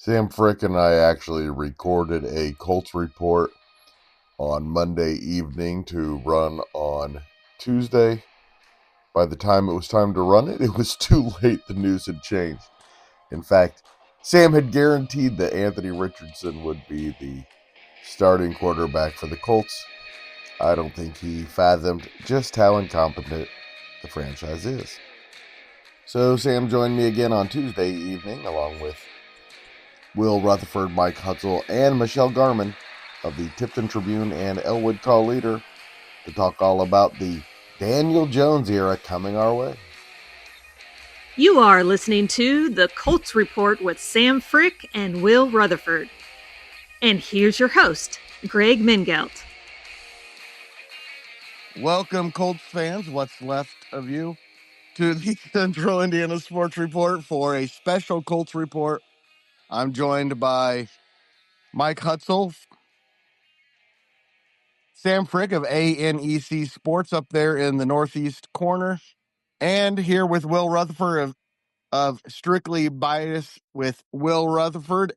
Sam Frick and I actually recorded a Colts report on Monday evening to run on Tuesday. By the time it was time to run it, it was too late. The news had changed. In fact, Sam had guaranteed that Anthony Richardson would be the starting quarterback for the Colts. I don't think he fathomed just how incompetent the franchise is. So Sam joined me again on Tuesday evening, along with Will Retherford, Mike Hutsell, and Michelle Garmon of the Tipton Tribune and Elwood Call Leader to talk all about the Daniel Jones era coming our way. You are listening to the Colts Report with Sam Frick and Will Retherford. And here's your host, Greg Mingelt. Welcome, Colts fans, what's left of you, to the Central Indiana Sports Report for a special Colts report. I'm joined by Mike Hutsell, Sam Frick of ANEC Sports up there in the northeast corner, and here with Will Rutherford of Strictly Bias with Will Rutherford.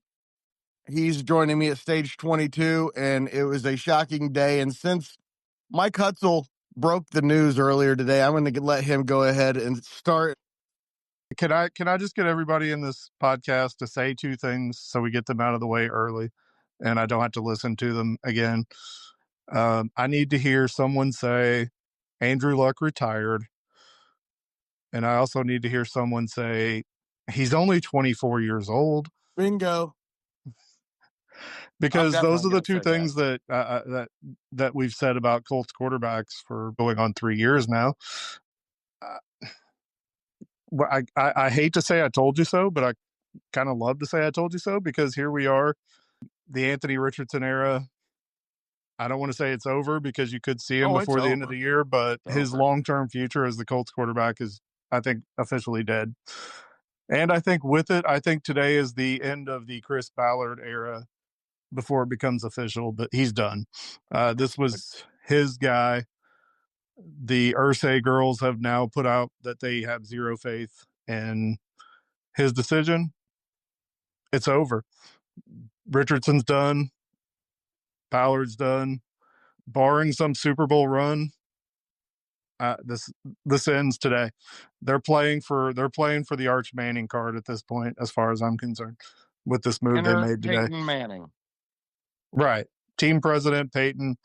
He's joining me at stage 22, and it was a shocking day. And since Mike Hutsell broke the news earlier today, I'm going to let him go ahead and start. Can I just get everybody in this podcast to say two things so we get them out of the way early and I don't have to listen to them again? I need to hear someone say Andrew Luck retired. And I also need to hear someone say he's only 24 years old. Bingo. Because those are the two things that we've said about Colts quarterbacks for going on 3 years now. I hate to say I told you so, but I kind of love to say I told you so, because here we are, the Anthony Richardson era. I don't want to say it's over because you could see him before the end of the year, but his long-term future as the Colts quarterback is, I think, officially dead. And I think with it, I think today is the end of the Chris Ballard era before it becomes official, but he's done. This was his guy. The Irsay girls have now put out that they have zero faith in his decision. It's over. Richardson's done. Ballard's done. Barring some Super Bowl run, this ends today. They're playing for the Arch Manning card at this point, as far as I'm concerned, with this move they made today. Peyton Manning, right? Team president Peyton.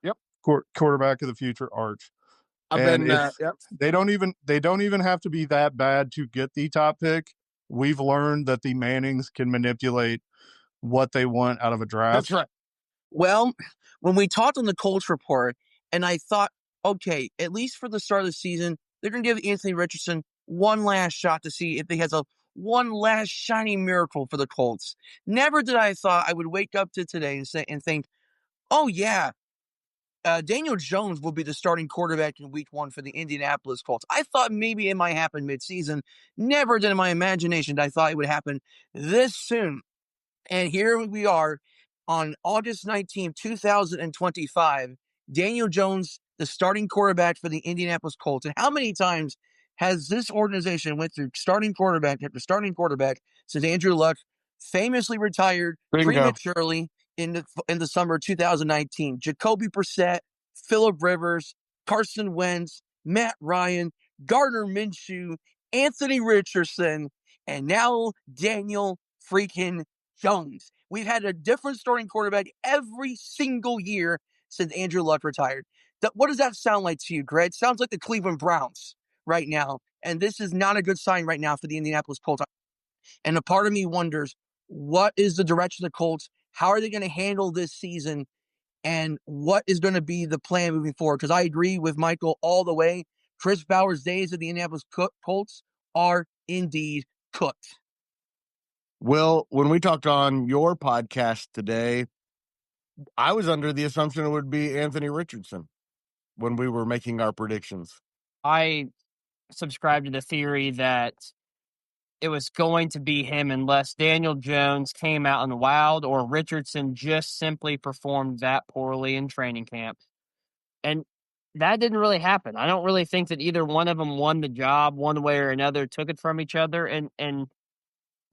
Yep. Quarterback of the future Arch. Yep. They don't even have to be that bad to get the top pick. We've learned that the Mannings can manipulate what they want out of a draft. That's right. Well, when we talked on the Colts report, and I thought, okay, at least for the start of the season, they're going to give Anthony Richardson one last shot to see if he has a one last shiny miracle for the Colts. Never did I thought I would wake up to today and think, oh yeah, Daniel Jones will be the starting quarterback in Week 1 for the Indianapolis Colts. I thought maybe it might happen midseason. Never did in my imagination I thought it would happen this soon. And here we are on August 19th, 2025. Daniel Jones, the starting quarterback for the Indianapolis Colts. And how many times has this organization went through starting quarterback after starting quarterback since Andrew Luck famously retired prematurely in the summer of 2019? Jacoby Brissett, Phillip Rivers, Carson Wentz, Matt Ryan, Gardner Minshew, Anthony Richardson, and now Daniel freaking Jones. We've had a different starting quarterback every single year since Andrew Luck retired. What does that sound like to you, Greg? It sounds like the Cleveland Browns right now. And this is not a good sign right now for the Indianapolis Colts. And a part of me wonders, what is the direction of the Colts? How are they going to handle this season? And what is going to be the plan moving forward? Because I agree with Michael all the way. Chris Ballard's days of the Indianapolis Colts are indeed cooked. Will, when we talked on your podcast today, I was under the assumption it would be Anthony Richardson when we were making our predictions. I subscribe to the theory that it was going to be him unless Daniel Jones came out in the wild or Richardson just simply performed that poorly in training camp. And that didn't really happen. I don't really think that either one of them won the job one way or another, took it from each other. And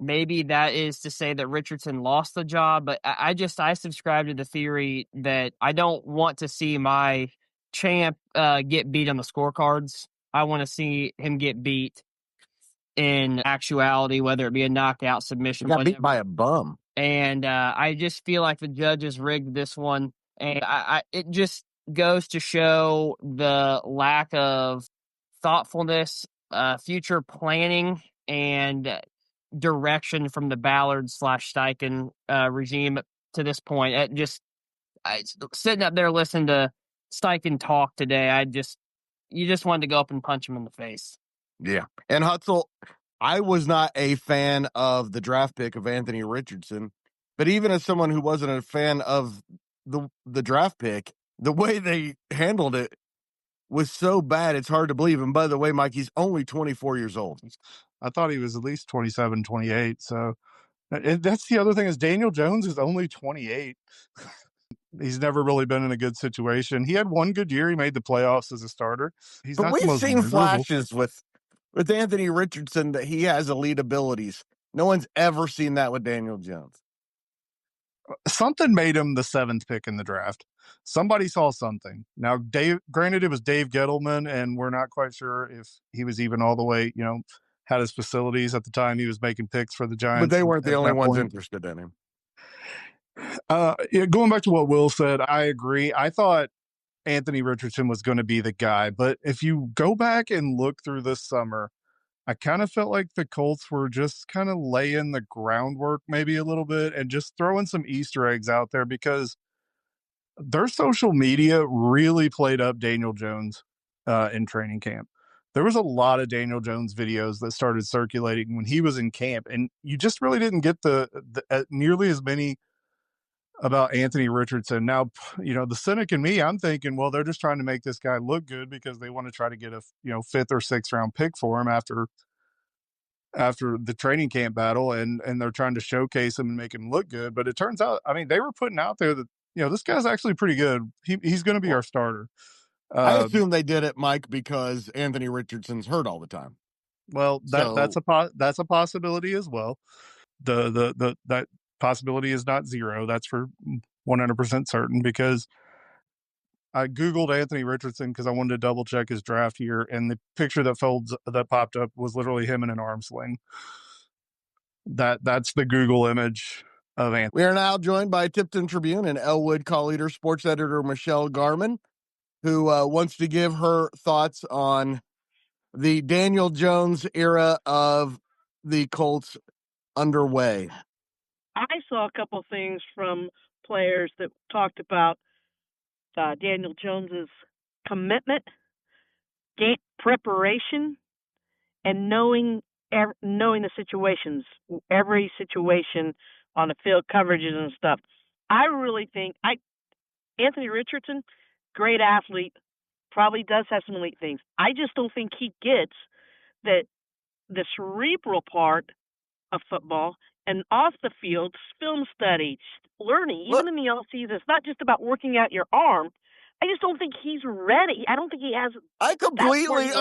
maybe that is to say that Richardson lost the job, but I subscribe to the theory that I don't want to see my champ get beat on the scorecards. I want to see him get beat in actuality, whether it be a knockout submission. He got beat by a bum. And I just feel like the judges rigged this one. And it just goes to show the lack of thoughtfulness, future planning, and direction from the Ballard/Steichen regime to this point. Sitting up there listening to Steichen talk today, you just wanted to go up and punch him in the face. Yeah. And Hutsell, I was not a fan of the draft pick of Anthony Richardson, but even as someone who wasn't a fan of the draft pick, the way they handled it was so bad, it's hard to believe. And by the way, Mike, he's only 24 years old. I thought he was at least 27, 28. So and that's the other thing is Daniel Jones is only 28. He's never really been in a good situation. He had one good year. He made the playoffs as a starter. But we've seen flashes with Anthony Richardson that he has elite abilities. No one's ever seen that with Daniel Jones. Something made him the 7th pick in the draft. Somebody saw something. Now, granted, it was Dave Gettleman, and we're not quite sure if he was even all the way, had his facilities at the time he was making picks for the Giants. But they weren't the only ones interested in him. Going back to what Will said, I agree. I thought Anthony Richardson was going to be the guy, but if you go back and look through this summer, I kind of felt like the Colts were just kind of laying the groundwork maybe a little bit and just throwing some Easter eggs out there because their social media really played up Daniel Jones in training camp. There was a lot of Daniel Jones videos that started circulating when he was in camp, and you just really didn't get the nearly as many about Anthony Richardson. Now, the cynic in me, I'm thinking, well, they're just trying to make this guy look good because they want to try to get a 5th or 6th round pick for him after the training camp battle, and they're trying to showcase him and make him look good. But it turns out, they were putting out there that this guy's actually pretty good. He's going to be our starter. I assume they did it, Mike, because Anthony Richardson's hurt all the time. Well, that's a possibility as well. That possibility is not zero. That's for 100% certain, because I Googled Anthony Richardson because I wanted to double check his draft year, and the picture that popped up was literally him in an arm sling. That's the Google image of Anthony. We are now joined by Tipton Tribune and Elwood call leader sports editor Michelle Garmon, who wants to give her thoughts on the Daniel Jones era of the Colts underway. I saw a couple things from players that talked about Daniel Jones's commitment, game preparation, and knowing the situations, every situation on the field, coverages and stuff. I really think Anthony Richardson, great athlete, probably does have some elite things. I just don't think he gets that the cerebral part of football and off the field, film study, learning, even in the off season. It's not just about working out your arm. I just don't think he's ready. I don't think he has. I completely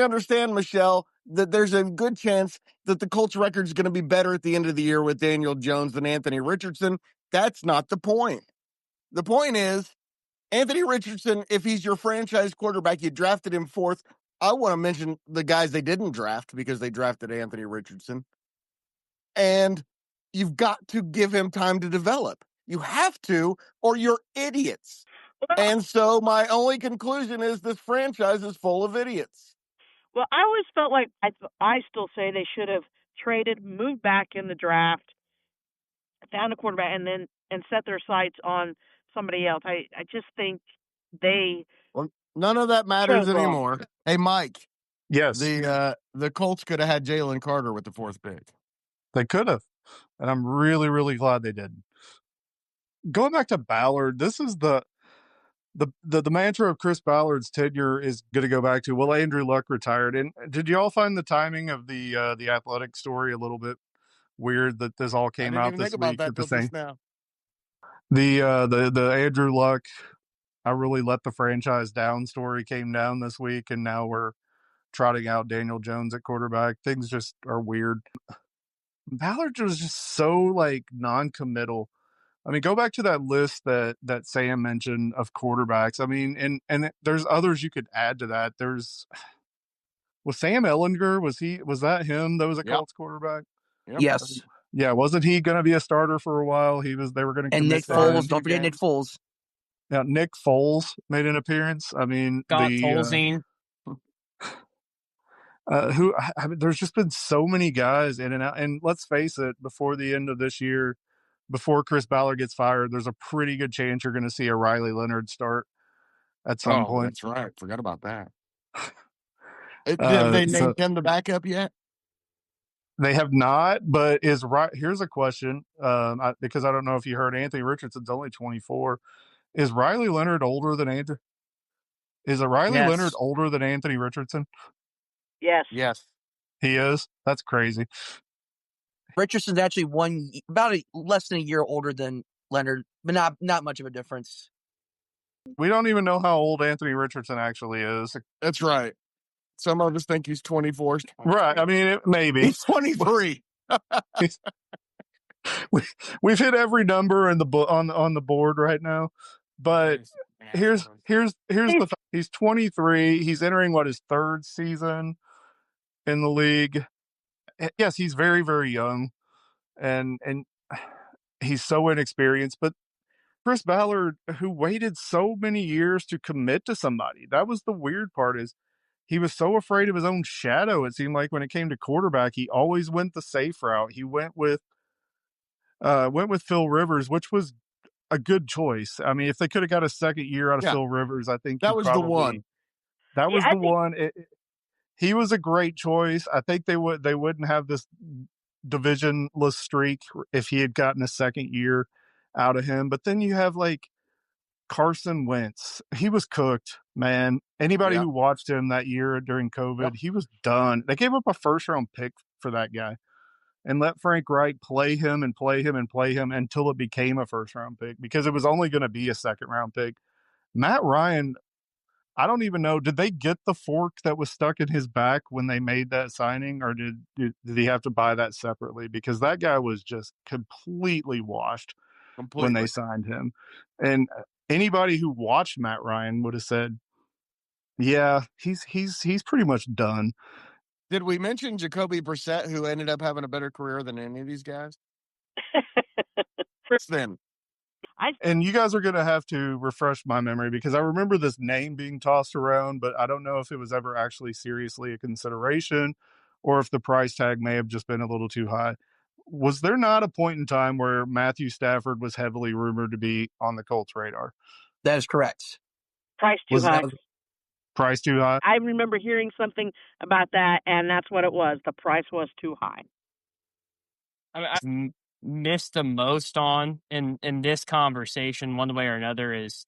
understand, Michelle, that there's a good chance that the Colts record is going to be better at the end of the year with Daniel Jones than Anthony Richardson. That's not the point. The point is, Anthony Richardson, if he's your franchise quarterback, you drafted him 4th. I want to mention the guys they didn't draft because they drafted Anthony Richardson. And you've got to give him time to develop. You have to, or you're idiots. And so my only conclusion is this franchise is full of idiots. Well, I always felt like I still say they should have traded, moved back in the draft, found a quarterback, and set their sights on somebody else. I just think none of that matters anymore. Hey, Mike. Yes. The Colts could have had Jalen Carter with the 4th pick. They could have, and I'm really, really glad they didn't. Going back to Ballard, this is the mantra of Chris Ballard's tenure is going to go back to, well, Andrew Luck retired. And did you all find the timing of the Athletic story a little bit weird that this all came out this week at the same? The Andrew Luck, I really let the franchise down story came down this week, and now we're trotting out Daniel Jones at quarterback. Things just are weird. Ballard was just so like non-committal. I mean, go back to that list that Sam mentioned of quarterbacks. I mean, and there's others you could add to that. Was Sam Ellinger, was that him that was a Colts quarterback? Yep. Yes. Yeah, wasn't he going to be a starter for a while? They were going to And Nick Foles, don't forget Nick Foles. Yeah, Nick Foles made an appearance. I mean, Scott Tolzien. There's just been so many guys in and out. And let's face it, before the end of this year, before Chris Ballard gets fired, there's a pretty good chance you're going to see a Riley Leonard start at some point. That's right. Forgot about that. Have they named him the backup yet? They have not, but here's a question, because I don't know if you heard Anthony Richardson's only 24. Is Riley Leonard older than Anthony? Leonard older than Anthony Richardson? Yes. Yes. He is? That's crazy. Richardson's actually less than a year older than Leonard, but not much of a difference. We don't even know how old Anthony Richardson actually is. That's right. Some of us think he's 24. Right. I mean, maybe. He's 23. We've hit every number on the board right now. But here's the fact. He's 23. He's entering his third season in the league. Yes, he's very, very young, and he's so inexperienced. But Chris Ballard, who waited so many years to commit to somebody, that was the weird part. Is he was so afraid of his own shadow. It seemed like when it came to quarterback, he always went the safe route. He went with Phil Rivers, which was a good choice. I mean, if they could have got a second year out of Phil Rivers, I think that was the one. That was the one. He was a great choice. I think they wouldn't have this divisionless streak if he had gotten a second year out of him. But then you have like Carson Wentz. He was cooked, man. Anybody who watched him that year during COVID, he was done. They gave up a first-round pick for that guy and let Frank Reich play him until it became a first-round pick, because it was only going to be a second-round pick. Matt Ryan, I don't even know, did they get the fork that was stuck in his back when they made that signing, or did he have to buy that separately? Because that guy was just completely washed when they signed him. And anybody who watched Matt Ryan would have said, yeah, he's pretty much done. Did we mention Jacoby Brissett, who ended up having a better career than any of these guys? Then. And you guys are going to have to refresh my memory, because I remember this name being tossed around, but I don't know if it was ever actually seriously a consideration, or if the price tag may have just been a little too high. Was there not a point in time where Matthew Stafford was heavily rumored to be on the Colts' radar? That is correct. Price too high. Price too high? I remember hearing something about that, and that's what it was. The price was too high. I mean, missed the most on in this conversation, one way or another, is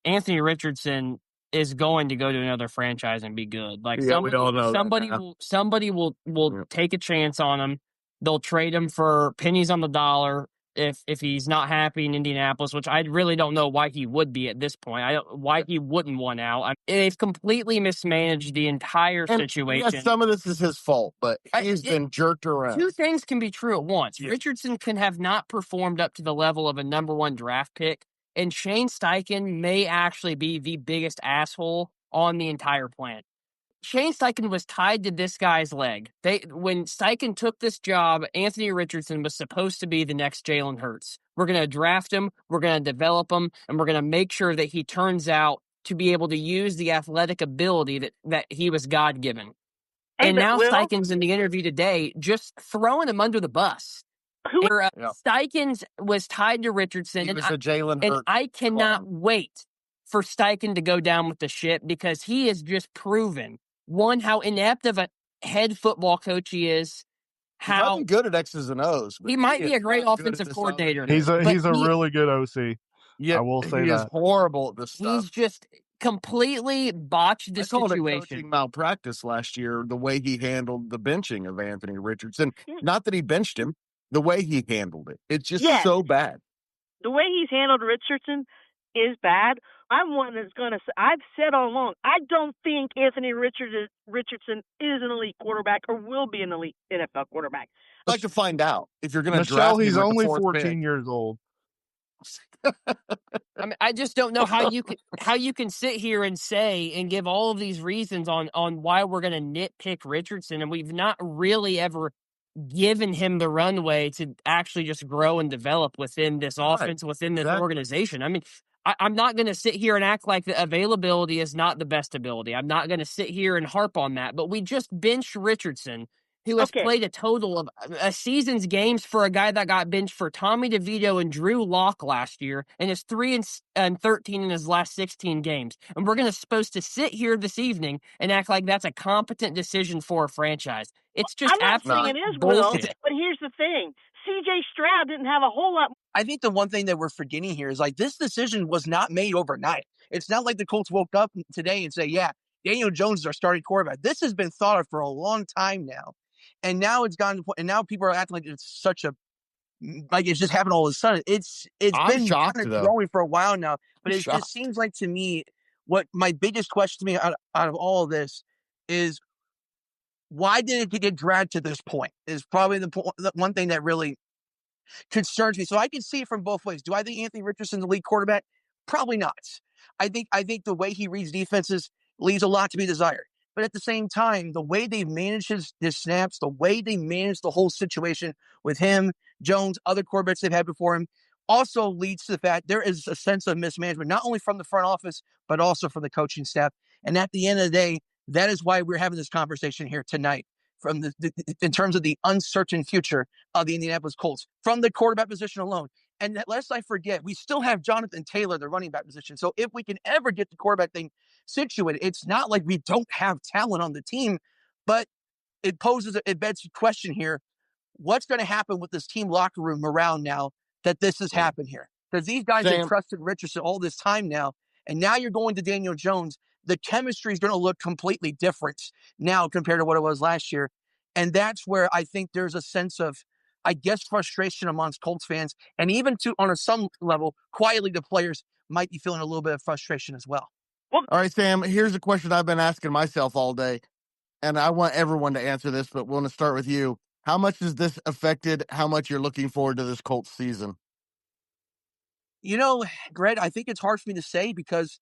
Anthony Richardson is going to go to another franchise and be good. Like, we all know somebody will take a chance on him. They'll trade him for pennies on the dollar if he's not happy in Indianapolis, which I really don't know why he would be at this point. Why he wouldn't want out. They've completely mismanaged the entire situation. Yes, some of this is his fault, but he's been jerked around. Two things can be true at once. Yeah. Richardson can have not performed up to the level of a number one draft pick, and Shane Steichen may actually be the biggest asshole on the entire planet. Shane Steichen was tied to this guy's leg. When Steichen took this job, Anthony Richardson was supposed to be the next Jalen Hurts. We're going to draft him, we're going to develop him, and we're going to make sure that he turns out to be able to use the athletic ability that he was God-given. And now Steichen's in the interview today just throwing him under the bus. Steichen was tied to Richardson. He was a Jalen Hurts. And I cannot wait for Steichen to go down with the ship, because he has just proven, one, how inept of a head football coach he is. How good at X's and O's. He might be a great offensive coordinator. He's a really good OC. Yeah, I will say he is horrible at this stuff. He's just completely botched the situation. I called it coaching malpractice last year, the way he handled the benching of Anthony Richardson. Not that he benched him, the way he handled it. It's just so bad. The way he's handled Richardson is bad. I'm one that's going to say, I've said all along, I don't think Anthony Richardson is an elite quarterback or will be an elite NFL quarterback. I'd like to find out if you're going to Michelle, draft him he's with only the 4th 14 pick. years old. I mean, I just don't know how you can sit here and say and give all of these reasons on why we're going to nitpick Richardson, and we've not really ever given him the runway to actually just grow and develop within this offense, within this organization. I mean, I'm not going to sit here and act like the availability is not the best ability. I'm not going to sit here and harp on that, but we just benched Richardson, who has played a total of a season's games for a guy that got benched for Tommy DeVito and Drew Lock last year, and is 3-13 in his last 16 games. And we're supposed to sit here this evening and act like that's a competent decision for a franchise. It's just I'm not saying it is, bullshit. Will, but here's the thing. C.J. Stroud didn't have a whole lot. I think the one thing that we're forgetting here is like this decision was not made overnight. It's not like the Colts woke up today and say, yeah, Daniel Jones is our starting quarterback. This has been thought of for a long time now. And now it's gotten to the point, and now people are acting like it's such a, like it's just happened all of a sudden. It's been kind of growing for a while now, but it just seems like to me, what my biggest question to me out of all of this is, why did it get dragged to this point? Is probably the one thing that really concerns me. So I can see it from both ways. Do I think Anthony Richardson's the lead quarterback? Probably not. I think the way he reads defenses leaves a lot to be desired. But at the same time, the way they've managed his snaps, the way they managed the whole situation with him, Jones, other quarterbacks they've had before him, also leads to the fact there is a sense of mismanagement, not only from the front office, but also from the coaching staff. And at the end of the day, that is why we're having this conversation here tonight, from in terms of the uncertain future of the Indianapolis Colts, from the quarterback position alone. And lest I forget, we still have Jonathan Taylor, the running back position. So if we can ever get the quarterback thing situated, it's not like we don't have talent on the team, but it begs the question here, what's going to happen with this team locker room morale now that this has happened here? Because these guys have trusted Richardson all this time now, and now you're going to Daniel Jones. The chemistry is going to look completely different now compared to what it was last year. And that's where I think there's a sense of, I guess, frustration amongst Colts fans, and even on some level, quietly the players might be feeling a little bit of frustration as well. All right, Sam, here's a question I've been asking myself all day, and I want everyone to answer this, but we're going to start with you. How much has this affected how much you're looking forward to this Colts season? You know, Greg, I think it's hard for me to say because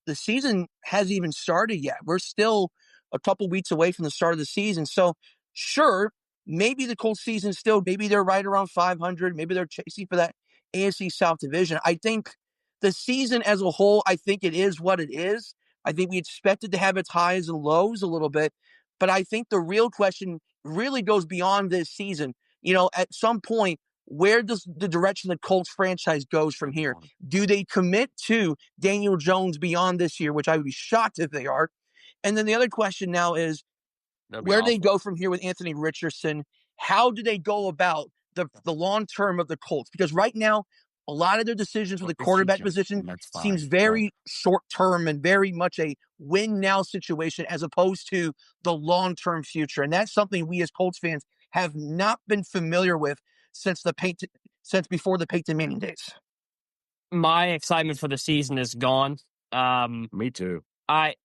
the season hasn't even started yet. We're still a couple weeks away from the start of the season. So, sure, maybe the Colts season still, maybe they're right around 500. Maybe they're chasing for that AFC South division. I think the season as a whole, I think it is what it is. I think we expected to have its highs and lows a little bit. But I think the real question really goes beyond this season. You know, at some point, where does the direction the Colts franchise goes from here? Do they commit to Daniel Jones beyond this year, which I would be shocked if they are? And then the other question now is, where do they go from here with Anthony Richardson? How do they go about the long term of the Colts? Because right now, a lot of their decisions with the quarterback position seems very short term and very much a win now situation as opposed to the long term future. And that's something we as Colts fans have not been familiar with since before the Peyton Manning days. My excitement for the season is gone. Me too. The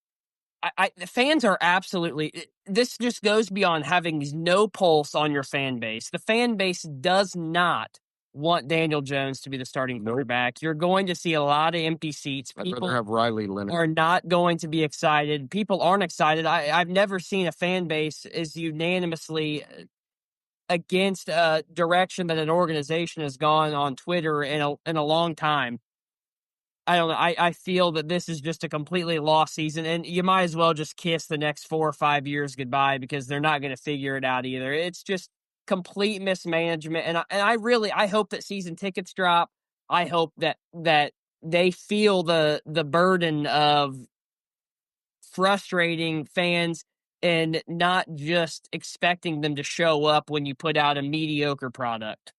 fans are absolutely. This just goes beyond having no pulse on your fan base. The fan base does not want Daniel Jones to be the starting quarterback. You're going to see a lot of empty seats. People have Riley Leonard. Are not going to be excited. People aren't excited. I've never seen a fan base as unanimously against a direction that an organization has gone on Twitter in a long time. I don't know. I feel that this is just a completely lost season, and you might as well just kiss the next 4 or 5 years goodbye because they're not going to figure it out either. It's just complete mismanagement, and I hope that season tickets drop. I hope that they feel the burden of frustrating fans and not just expecting them to show up when you put out a mediocre product.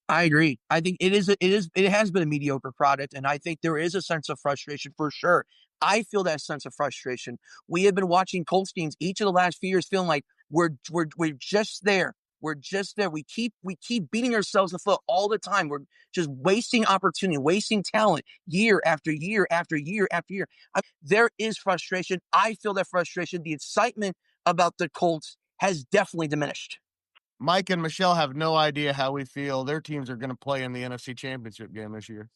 I agree. I think it has been a mediocre product, and I think there is a sense of frustration for sure. I feel that sense of frustration. We have been watching Colts games each of the last few years feeling like we're just there. We're just there. We keep beating ourselves in the foot all the time. We're just wasting opportunity, wasting talent year after year after year after year. There is frustration. I feel that frustration. The excitement about the Colts has definitely diminished. Mike and Michelle have no idea how we feel. Their teams are going to play in the NFC Championship game this year.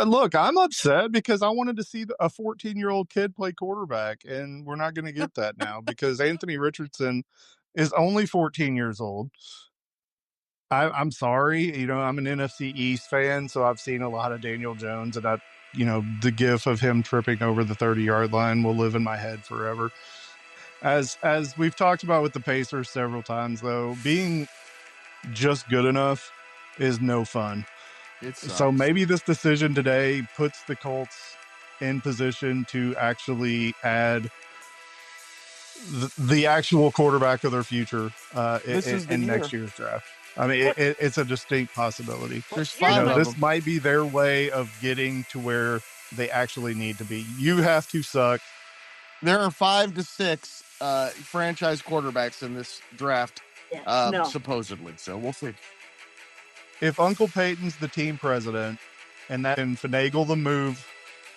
Look, I'm upset because I wanted to see a 14-year-old kid play quarterback, and we're not going to get that now because Anthony Richardson is only 14 years old. I'm sorry, I'm an NFC East fan, so I've seen a lot of Daniel Jones, and the gif of him tripping over the 30-yard line will live in my head forever. As we've talked about with the Pacers several times, though, being just good enough is no fun. So maybe this decision today puts the Colts in position to actually add the actual quarterback of their future in next year's draft. I mean, it's a distinct possibility. There's 5 of this them. might be their way of getting to where they actually need to be. You have to suck. There are 5 to 6 franchise quarterbacks in this draft, No. supposedly. So we'll see. If Uncle Peyton's the team president and that can finagle the move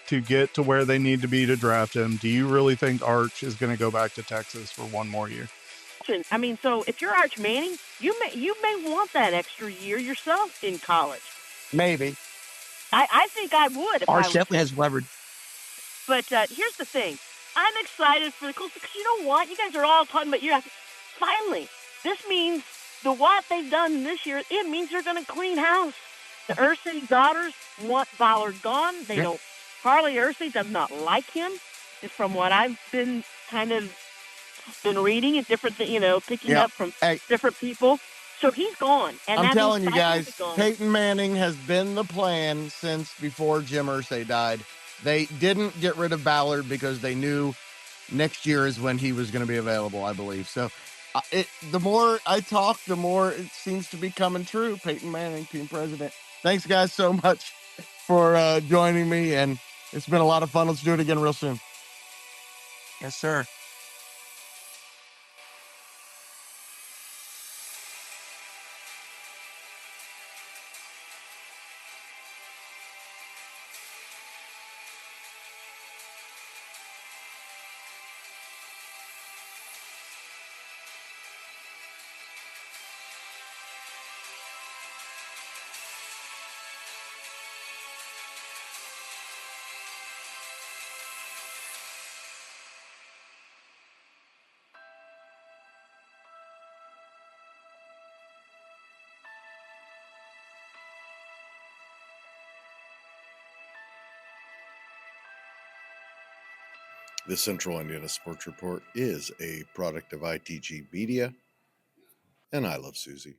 to get to where they need to be to draft him, do you really think Arch is going to go back to Texas for one more year? I mean, so if you're Arch Manning, you may want that extra year yourself in college. Maybe. I think I would. If Arch I was, definitely has leverage. But here's the thing. I'm excited for the Colts because you know what? You guys are all talking about finally, this means what they've done this year, it means they're going to clean house. The Irsay daughters want Ballard gone. They don't. Harley Irsay does not like him. From what I've been reading and different, picking up from different people. So he's gone. And I'm telling you guys, Peyton Manning has been the plan since before Jim Irsay died. They didn't get rid of Ballard because they knew next year is when he was going to be available, I believe. So the more I talk, the more it seems to be coming true. Peyton Manning, team president. Thanks, guys, so much for joining me, and it's been a lot of fun. Let's do it again real soon. Yes, sir. The Central Indiana Sports Report is a product of ITG Media, and I love Susie.